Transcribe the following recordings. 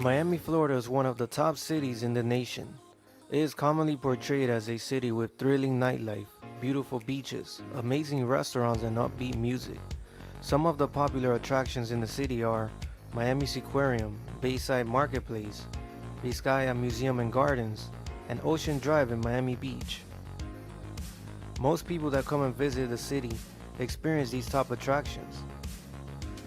Miami, Florida is one of the top cities in the nation. It is commonly portrayed as a city with thrilling nightlife, beautiful beaches, amazing restaurants, and upbeat music. Some of the popular attractions in the city are Miami's Aquarium, Bayside Marketplace, Vizcaya Museum and Gardens, and Ocean Drive in Miami Beach. Most people that come and visit the city experience these top attractions.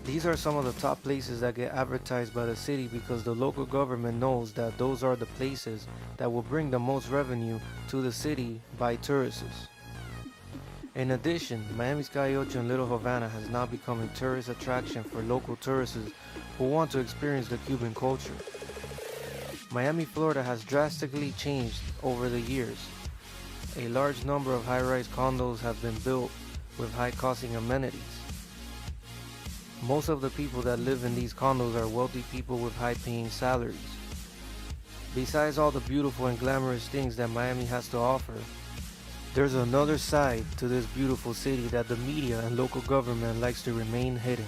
These are some of the top places that get advertised by the city because the local government knows that those are the places that will bring the most revenue to the city by tourists. In addition, Miami's Calle Ocho in Little Havana has now become a tourist attraction for local tourists who want to experience the Cuban culture. Miami, Florida has drastically changed over the years. A large number of high-rise condos have been built with high-costing amenities. Most of the people that live in these condos are wealthy people with high-paying salaries. Besides all the beautiful and glamorous things that Miami has to offer, there's another side to this beautiful city that the media and local government likes to remain hidden.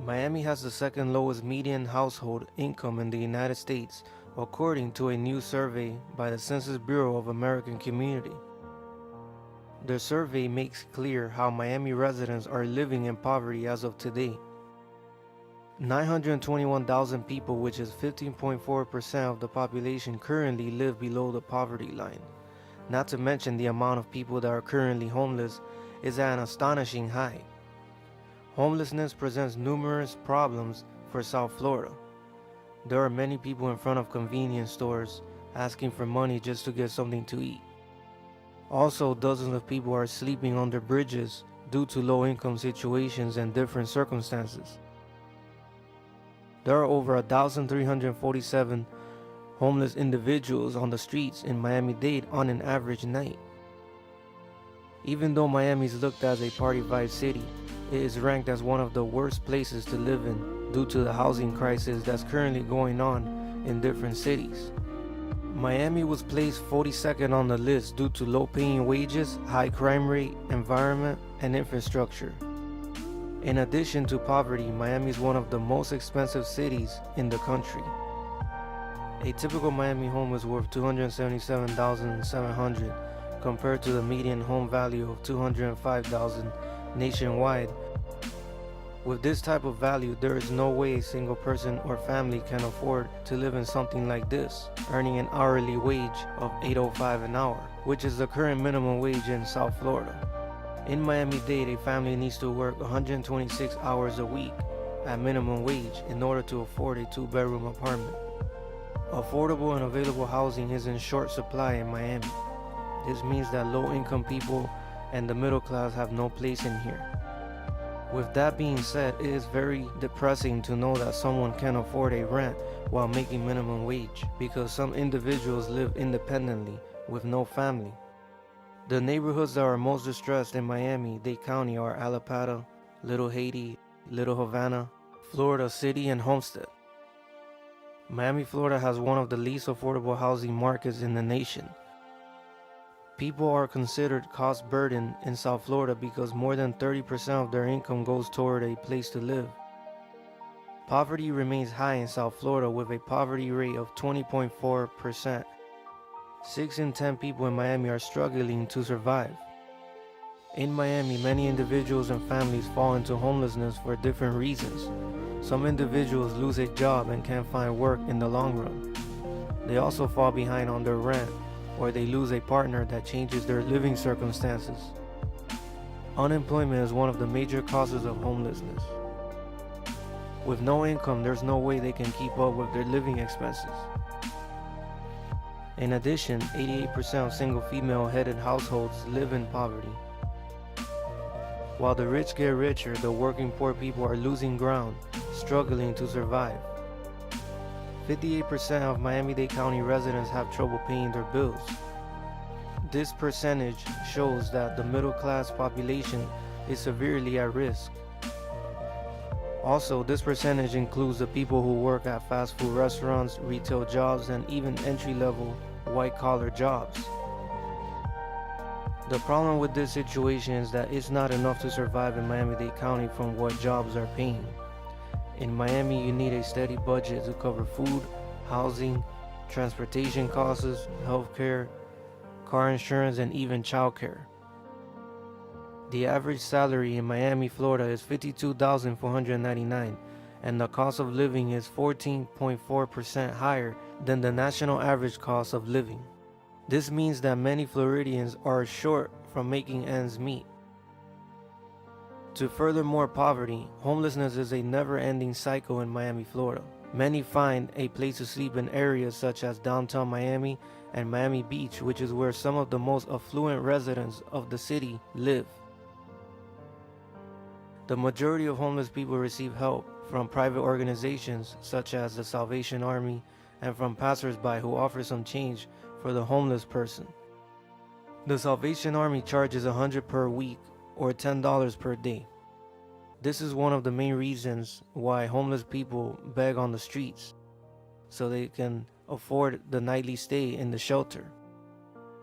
Miami has the second lowest median household income in the United States, according to a new survey by the Census Bureau of American Community. The survey makes clear how Miami residents are living in poverty as of today. 921,000 people, which is 15.4% of the population, currently live below the poverty line. Not to mention the amount of people that are currently homeless is at an astonishing high. Homelessness presents numerous problems for South Florida. There are many people in front of convenience stores asking for money just to get something to eat. Also, dozens of people are sleeping under bridges due to low-income situations and different circumstances. There are over 1,347 homeless individuals on the streets in Miami-Dade on an average night. Even though Miami is looked as a party vibe city, it is ranked as one of the worst places to live in due to the housing crisis that's currently going on in different cities. Miami was placed 42nd on the list due to low-paying wages, high crime rate, environment, and infrastructure. In addition to poverty, Miami is one of the most expensive cities in the country. A typical Miami home is worth $277,700 compared to the median home value of $205,000 nationwide. With this type of value, there is no way a single person or family can afford to live in something like this, earning an hourly wage of $8.05 an hour, which is the current minimum wage in South Florida. In Miami-Dade, a family needs to work 126 hours a week at minimum wage in order to afford a 2-bedroom apartment. Affordable and available housing is in short supply in Miami. This means that low-income people and the middle class have no place in here. With that being said, it is very depressing to know that someone can afford a rent while making minimum wage, because some individuals live independently with no family. The neighborhoods that are most distressed in Miami-Dade County are Alapata, Little Haiti, Little Havana, Florida City, and Homestead. Miami, Florida has one of the least affordable housing markets in the nation. People are considered cost burden in South Florida because more than 30% of their income goes toward a place to live. Poverty remains high in South Florida with a poverty rate of 20.4%. 6 in 10 people in Miami are struggling to survive. In Miami, many individuals and families fall into homelessness for different reasons. Some individuals lose a job and can't find work in the long run. They also fall behind on their rent, or they lose a partner that changes their living circumstances. Unemployment is one of the major causes of homelessness. With no income, there's no way they can keep up with their living expenses. In addition, 88% of single female-headed households live in poverty. While the rich get richer, the working poor people are losing ground, struggling to survive. 58% of Miami-Dade County residents have trouble paying their bills. This percentage shows that the middle-class population is severely at risk. Also, this percentage includes the people who work at fast food restaurants, retail jobs, and even entry-level white-collar jobs. The problem with this situation is that it's not enough to survive in Miami-Dade County from what jobs are paying. In Miami, you need a steady budget to cover food, housing, transportation costs, healthcare, car insurance, and even childcare. The average salary in Miami, Florida is $52,499, and the cost of living is 14.4% higher than the national average cost of living. This means that many Floridians are short from making ends meet. To further poverty, homelessness is a never-ending cycle in Miami, Florida. Many find a place to sleep in areas such as downtown Miami and Miami Beach, which is where some of the most affluent residents of the city live. The majority of homeless people receive help from private organizations such as the Salvation Army and from passersby who offer some change for the homeless person. The Salvation Army charges $100 per week or $10 per day. This is one of the main reasons why homeless people beg on the streets, so they can afford the nightly stay in the shelter.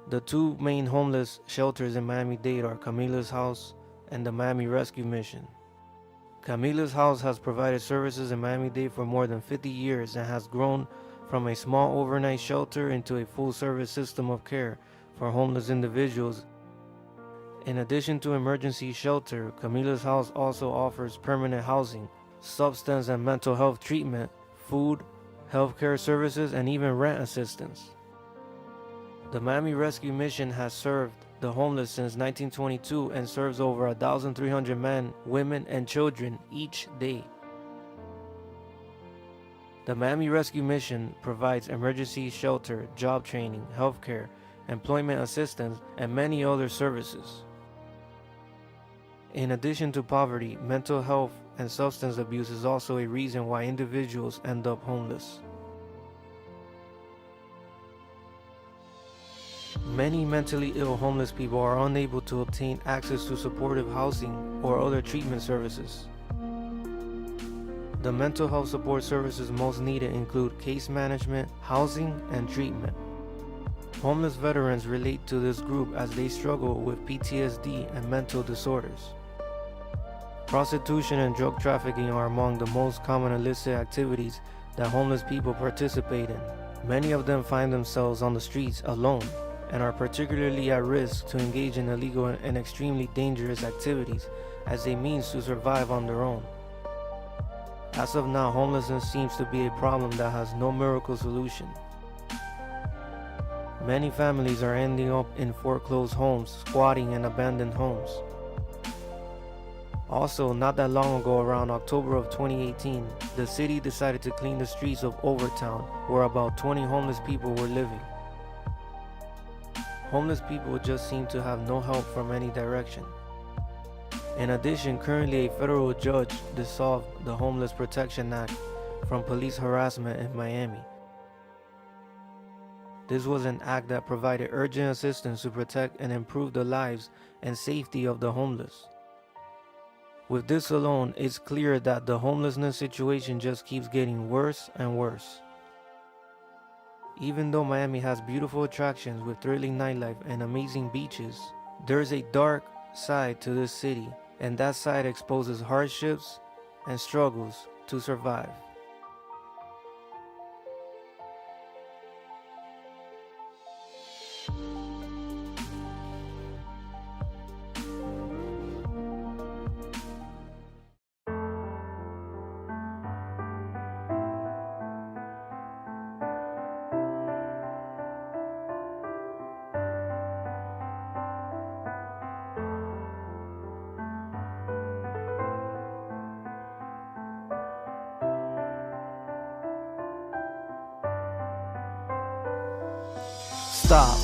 The two main homeless shelters in Miami-Dade are Camila's House and the Miami Rescue Mission. Camila's House has provided services in Miami-Dade for more than 50 years and has grown from a small overnight shelter into a full-service system of care for homeless individuals. In addition to emergency shelter, Camila's House also offers permanent housing, substance and mental health treatment, food, healthcare services, and even rent assistance. The Miami Rescue Mission has served the homeless since 1922 and serves over 1,300 men, women, and children each day. The Miami Rescue Mission provides emergency shelter, job training, healthcare, employment assistance, and many other services. In addition to poverty, mental health and substance abuse is also a reason why individuals end up homeless. Many mentally ill homeless people are unable to obtain access to supportive housing or other treatment services. The mental health support services most needed include case management, housing, and treatment. Homeless veterans relate to this group as they struggle with PTSD and mental disorders. Prostitution and drug trafficking are among the most common illicit activities that homeless people participate in. Many of them find themselves on the streets alone and are particularly at risk to engage in illegal and extremely dangerous activities as a means to survive on their own. As of now, homelessness seems to be a problem that has no miracle solution. Many families are ending up in foreclosed homes, squatting in abandoned homes. Also, not that long ago, around October of 2018, the city decided to clean the streets of Overtown, where about 20 homeless people were living. Homeless people just seem to have no help from any direction. In addition, currently a federal judge dissolved the Homeless Protection Act from police harassment in Miami. This was an act that provided urgent assistance to protect and improve the lives and safety of the homeless. With this alone, it's clear that the homelessness situation just keeps getting worse and worse. Even though Miami has beautiful attractions with thrilling nightlife and amazing beaches, there's a dark side to this city, and that side exposes hardships and struggles to survive. Stop.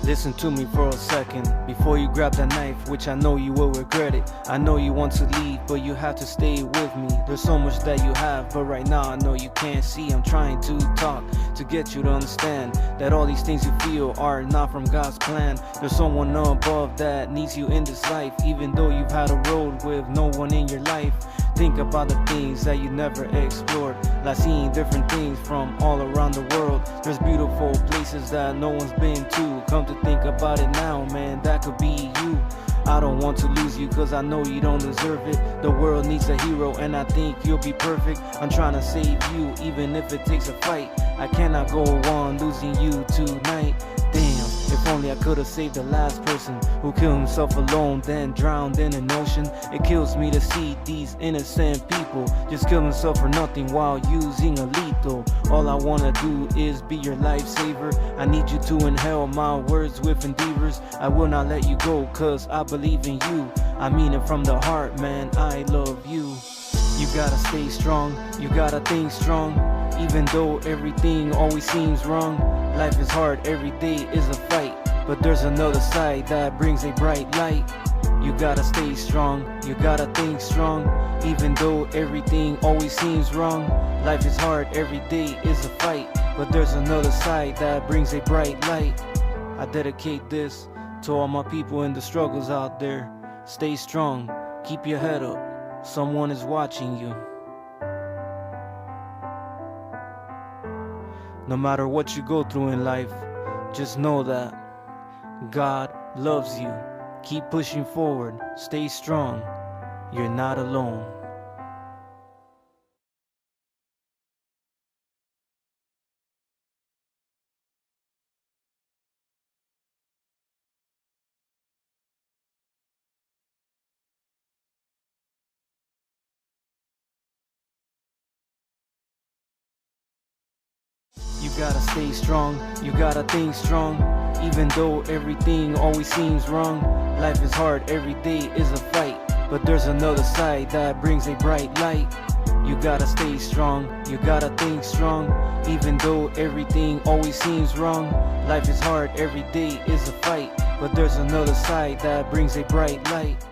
Listen to me for a second before you grab that knife, which I know you will regret it. I know you want to leave, but you have to stay with me. There's so much that you have, but right now I know you can't see. I'm trying to talk to get you to understand that all these things you feel are not from God's plan. There's someone above that needs you in this life, even though you've had a road with no one in your life think about the things that you never explored, like seeing different things from all around the world. There's beautiful places that no one's been to. Come to think about it now, man, that could be you. I don't want to lose you cause I know you don't deserve it. The world needs a hero and I think you'll be perfect. I'm trying to save you even if it takes a fight. I cannot go on losing you tonight. Damn, if only I could've saved the last person who killed himself alone, then drowned in an ocean. It kills me to see these innocent people just kill themselves for nothing while using a lethal. All I wanna do is be your lifesaver. I need you to inhale my words with endeavors. I will not let you go cause I believe in you. I mean it from the heart, man, I love you. You gotta stay strong, you gotta think strong. Even though everything always seems wrong, life is hard, every day is a fight. But there's another side that brings a bright light. You gotta stay strong, you gotta think strong. Even though everything always seems wrong, life is hard, every day is a fight. But there's another side that brings a bright light. I dedicate this to all my people in the struggles out there. Stay strong, keep your head up, someone is watching you. No matter what you go through in life, just know that God loves you. Keep pushing forward, stay strong, you're not alone. You gotta stay strong, you gotta think strong. Even though everything always seems wrong, life is hard, every day is a fight. But there's another side that brings a bright light. You gotta stay strong, you gotta think strong. Even though everything always seems wrong, life is hard, every day is a fight. But there's another side that brings a bright light.